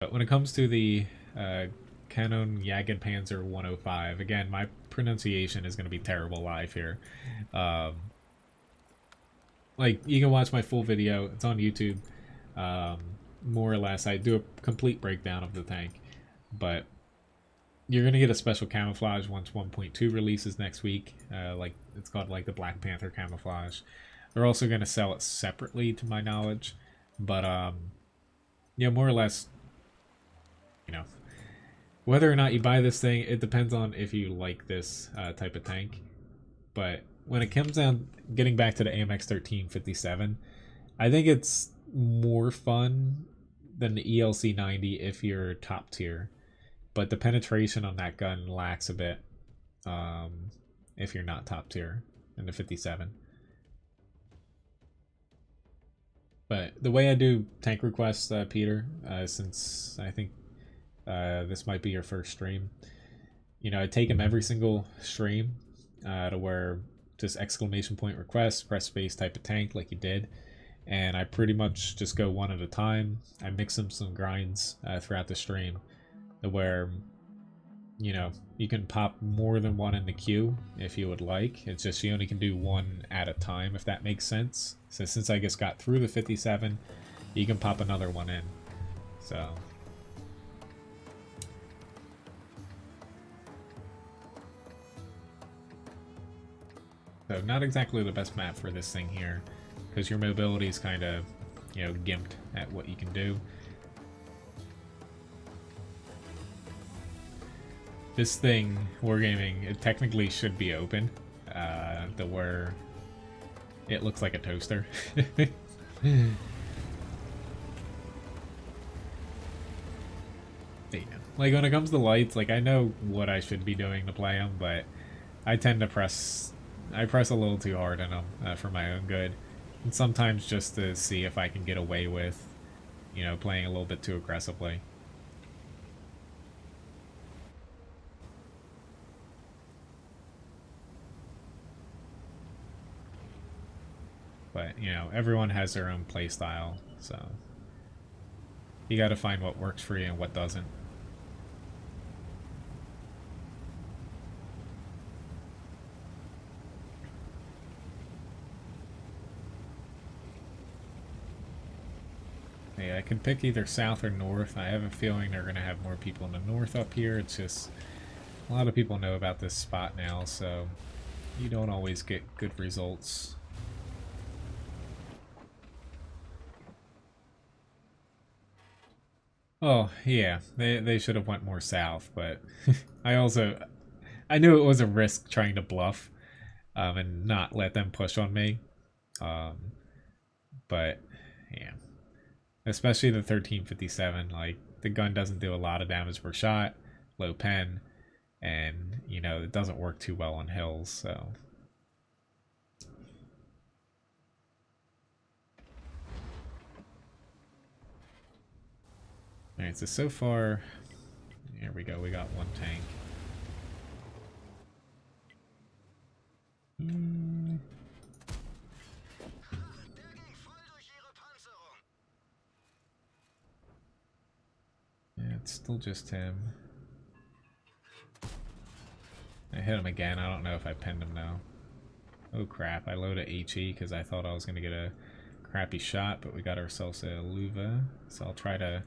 But when it comes to the Kanonjagdpanzer 105, again, my pronunciation is going to be terrible live here. Like, you can watch my full video. It's on YouTube. More or less, I do a complete breakdown of the tank. But you're going to get a special camouflage once 1.2 releases next week. Like, it's called, like, the Black Panther camouflage. They're also going to sell it separately, to my knowledge. But, yeah, more or less, you know, whether or not you buy this thing, it depends on if you like this type of tank. But when it comes down, getting back to the AMX 1357, I think it's more fun than the ELC 90 if you're top tier. But the penetration on that gun lacks a bit if you're not top tier in the 57. But the way I do tank requests, Peter, since I think this might be your first stream, you know, I take them every single stream to where just exclamation point request, press space, type of tank like you did, and I pretty much just go one at a time. I mix them some grinds throughout the stream to where, you know, you can pop more than one in the queue if you would like. It's just you only can do one at a time, if that makes sense. So since I just got through the 57, you can pop another one in. So not exactly the best map for this thing here, because your mobility is kind of, you know, gimped at what you can do. This thing, Wargaming, it technically should be open, to where it looks like a toaster. Yeah. Like, when it comes to lights, like, I know what I should be doing to play them, but I tend to press a little too hard on them for my own good. And sometimes just to see if I can get away with, you know, playing a little bit too aggressively. But, you know, everyone has their own play style, so you gotta find what works for you and what doesn't. Yeah, I can pick either south or north. I have a feeling they're gonna have more people in the north up here. It's just a lot of people know about this spot now, so you don't always get good results. Oh, yeah, they should have went more south, but I knew it was a risk trying to bluff and not let them push on me. But, yeah. Especially the 1357, like, the gun doesn't do a lot of damage per shot, low pen, and, you know, it doesn't work too well on hills, so... Alright, so far, here we go, we got one tank. Yeah, it's still just him. I hit him again, I don't know if I pinned him now. Oh crap, I loaded HE because I thought I was going to get a crappy shot, but we got ourselves a Luva, so I'll try to...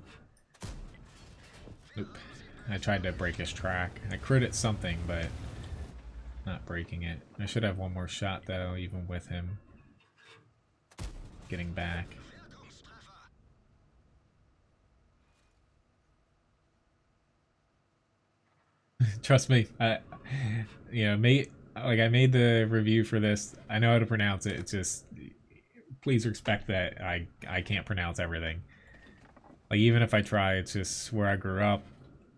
Oop. I tried to break his track. I critted something, but not breaking it. I should have one more shot, though, even with him getting back. Trust me, you know, I made the review for this. I know how to pronounce it. It's just, please respect that I can't pronounce everything. Like, even if I try, it's just where I grew up.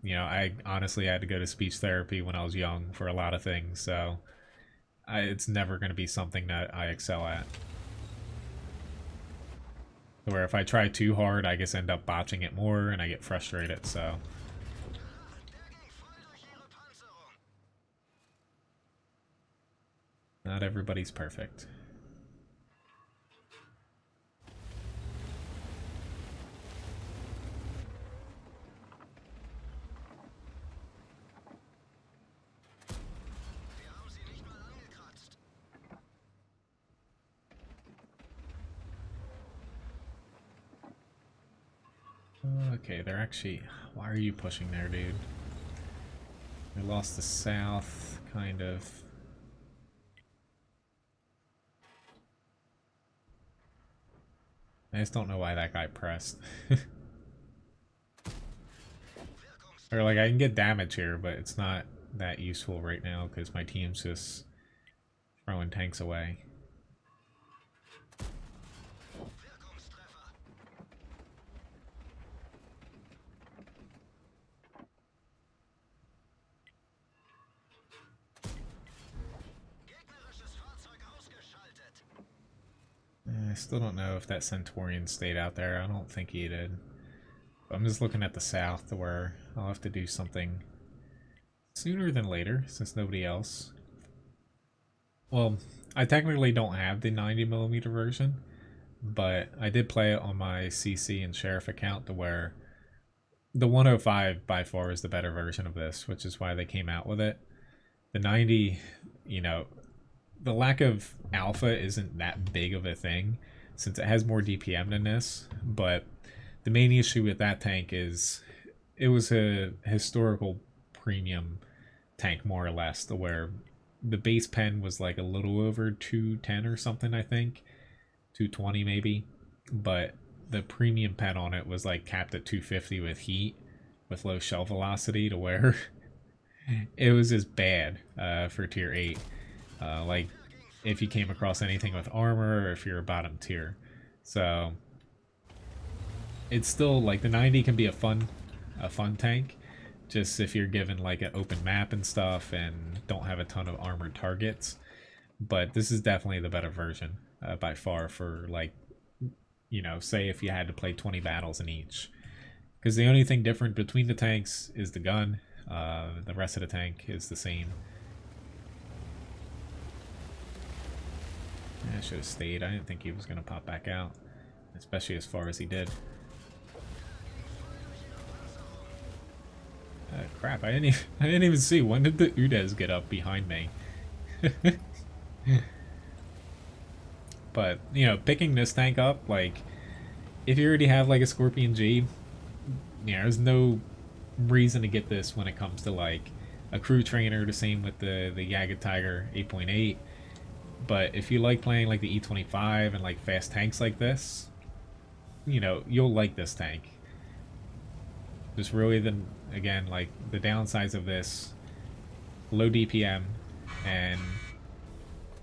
You know, I honestly had to go to speech therapy when I was young for a lot of things, so it's never going to be something that I excel at. Where if I try too hard, I just end up botching it more and I get frustrated, so... Not everybody's perfect. Okay, they're actually... Why are you pushing there, dude? We lost the south, kind of. I just don't know why that guy pressed. Or, like, I can get damage here, but it's not that useful right now because my team's just throwing tanks away. I still don't know if that Centaurian stayed out there. I don't think he did. But I'm just looking at the south to where I'll have to do something sooner than later since nobody else. Well, I technically don't have the 90mm version, but I did play it on my CC and Sheriff account to where the 105 by far is the better version of this, which is why they came out with it. The 90, you know, the lack of alpha isn't that big of a thing since it has more DPM than this, but the main issue with that tank is it was a historical premium tank, more or less, to where the base pen was like a little over 210 or something, I think 220 maybe, but the premium pen on it was like capped at 250 with heat with low shell velocity, to where it was just bad for tier 8. Like if you came across anything with armor or if you're a bottom tier. So it's still like the 90 can be a fun tank, just if you're given like an open map and stuff and don't have a ton of armored targets. But this is definitely the better version by far for, like, you know, say if you had to play 20 battles in each. Because the only thing different between the tanks is the gun. The rest of the tank is the same. I should have stayed. I didn't think he was going to pop back out, especially as far as he did. Crap, I didn't even see. When did the Udes get up behind me? But, you know, picking this tank up, like, if you already have, like, a Scorpion G, you know, there's no reason to get this when it comes to, like, a crew trainer, the same with the Jagdtiger 8.8. But if you like playing, like, the E25 and, like, fast tanks like this, you know, you'll like this tank. Just really, again, like, the downsides of this, low DPM and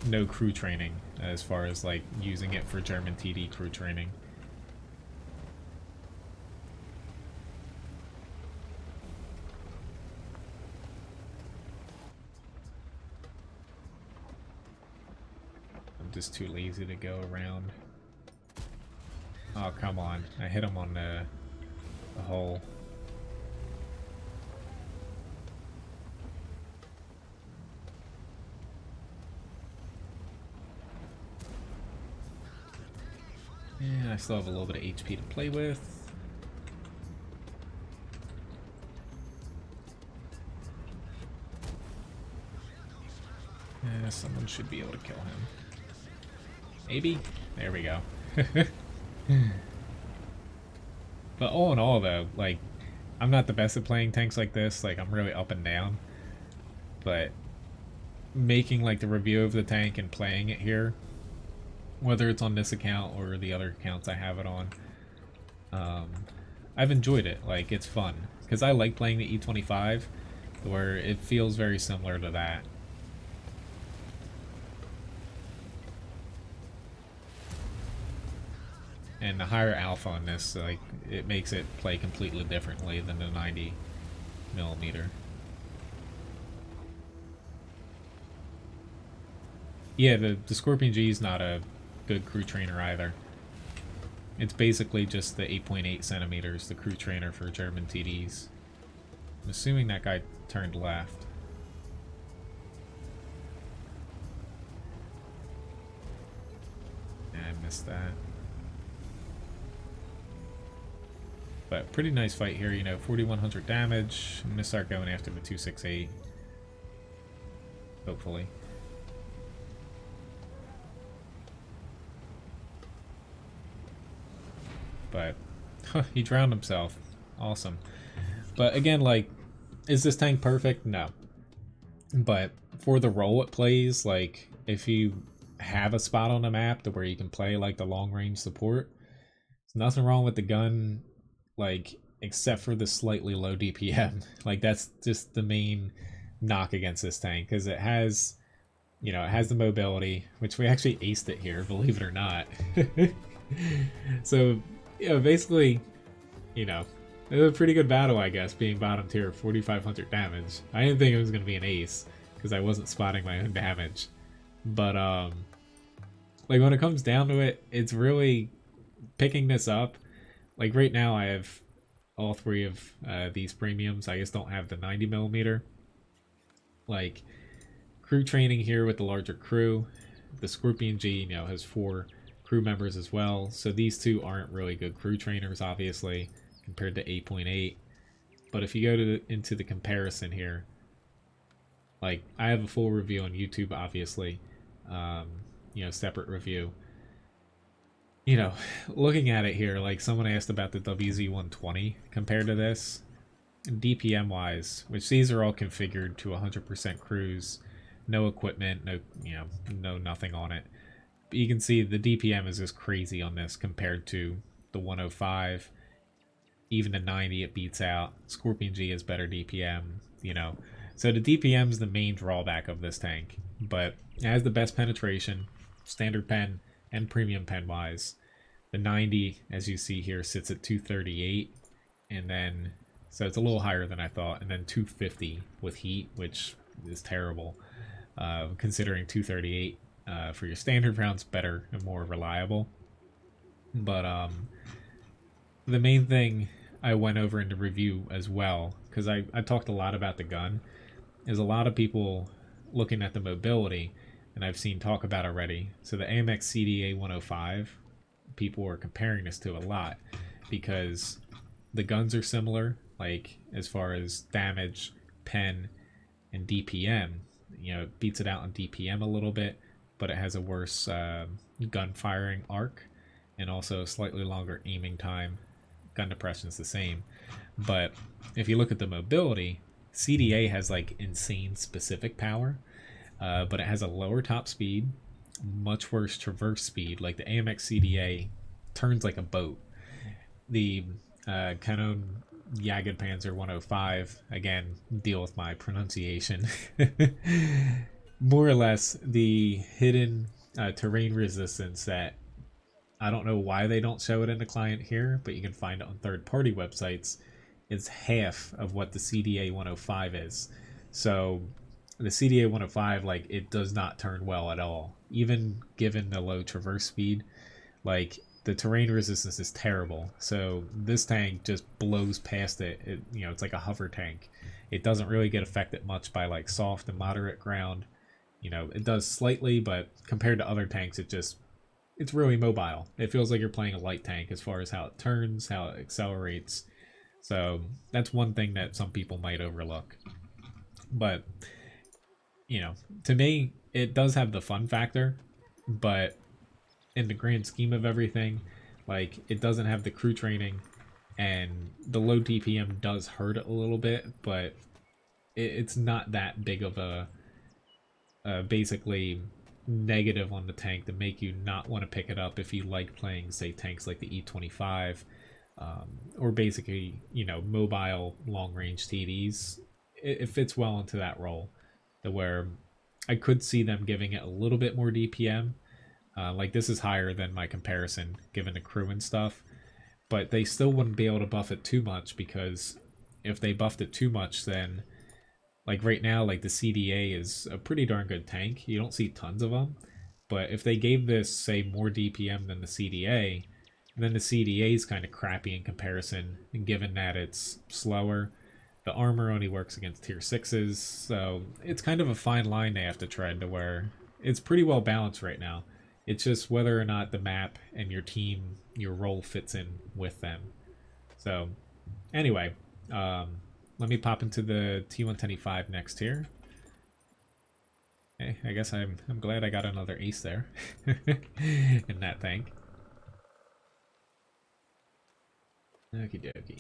no crew training as far as, like, using it for German TD crew training. I'm just too lazy to go around. Oh, come on. I hit him on the hole. Yeah, I still have a little bit of HP to play with. Yeah, someone should be able to kill him. Maybe? There we go. But all in all, though, like, I'm not the best at playing tanks like this. Like, I'm really up and down. But making, like, the review of the tank and playing it here, whether it's on this account or the other accounts I have it on, I've enjoyed it. Like, it's fun. Because I like playing the E25, where it feels very similar to that. And the higher alpha on this, like, it makes it play completely differently than the 90mm. Yeah, the Scorpion G is not a good crew trainer either. It's basically just the 8.8 centimeters, the crew trainer for German TDs. I'm assuming that guy turned left. I missed that. But pretty nice fight here, you know, 4,100 damage. I'm going to start going after the 268. Hopefully. But He drowned himself. Awesome. But again, like, is this tank perfect? No. But for the role it plays, like, if you have a spot on the map to where you can play, like, the long-range support, there's nothing wrong with the gun, like, except for the slightly low DPM. Like, that's just the main knock against this tank, because it has, you know, it has the mobility, which we actually aced it here, believe it or not. So, you know, basically, you know, it was a pretty good battle, I guess, being bottom tier, 4,500 damage. I didn't think it was going to be an ace, because I wasn't spotting my own damage. But, like, when it comes down to it, it's really picking this up. Like, right now I have all three of these premiums. I just don't have the 90mm. Like, crew training here with the larger crew. The Scorpion G, you know, has 4 crew members as well. So these two aren't really good crew trainers, obviously, compared to 8.8. But if you go to into the comparison here, like, I have a full review on YouTube, obviously, you know, separate review. You know, looking at it here, like, someone asked about the WZ-120 compared to this. DPM wise, which these are all configured to 100% cruise, no equipment, no, you know, no nothing on it. But you can see the DPM is just crazy on this compared to the 105. Even the 90 it beats out. Scorpion G has better DPM, you know. So the DPM is the main drawback of this tank, but it has the best penetration, standard pen and premium pen wise. The 90, as you see here, sits at 238, and then, so it's a little higher than I thought, and then 250 with heat, which is terrible, considering 238 for your standard rounds better and more reliable. But the main thing I went over in the review as well, because I talked a lot about the gun, is a lot of people looking at the mobility, and I've seen talk about already. So the AMX CDA 105, people are comparing this to a lot, because the guns are similar, like as far as damage, pen, and DPM. You know, it beats it out on DPM a little bit, but it has a worse gun firing arc, and also a slightly longer aiming time. Gun depression is the same. But if you look at the mobility, CDA has like insane specific power, but it has a lower top speed, much worse traverse speed. Like the AMX CDA turns like a boat. The Kanonjagdpanzer 105, again, deal with my pronunciation. More or less, the hidden terrain resistance that I don't know why they don't show it in the client here, but you can find it on third-party websites, is half of what the CDA 105 is. So the CDA 105, like, it does not turn well at all. Even given the low traverse speed, like, the terrain resistance is terrible. So this tank just blows past it. You know, it's like a hover tank. It doesn't really get affected much by like soft and moderate ground. You know, it does slightly, but compared to other tanks, it's really mobile. It feels like you're playing a light tank as far as how it turns, how it accelerates. So that's one thing that some people might overlook. But, you know, to me, it does have the fun factor, but in the grand scheme of everything, like, it doesn't have the crew training, and the low DPM does hurt it a little bit, but it's not that big of a basically negative on the tank to make you not want to pick it up if you like playing, say, tanks like the E25, or basically, you know, mobile long-range TDs. It fits well into that role, to where I could see them giving it a little bit more DPM. Like, this is higher than my comparison, given the crew and stuff, but they still wouldn't be able to buff it too much, because if they buffed it too much, then, like, right now, like, the CDA is a pretty darn good tank. You don't see tons of them, but if they gave this, say, more DPM than the CDA, then the CDA is kind of crappy in comparison, and given that it's slower, the armor only works against tier 6s, so it's kind of a fine line they have to tread, to where it's pretty well balanced right now. It's just whether or not the map and your team, your role fits in with them. So, anyway, let me pop into the T125 next here. Hey, I guess I'm glad I got another ace there in that tank. Okie dokie.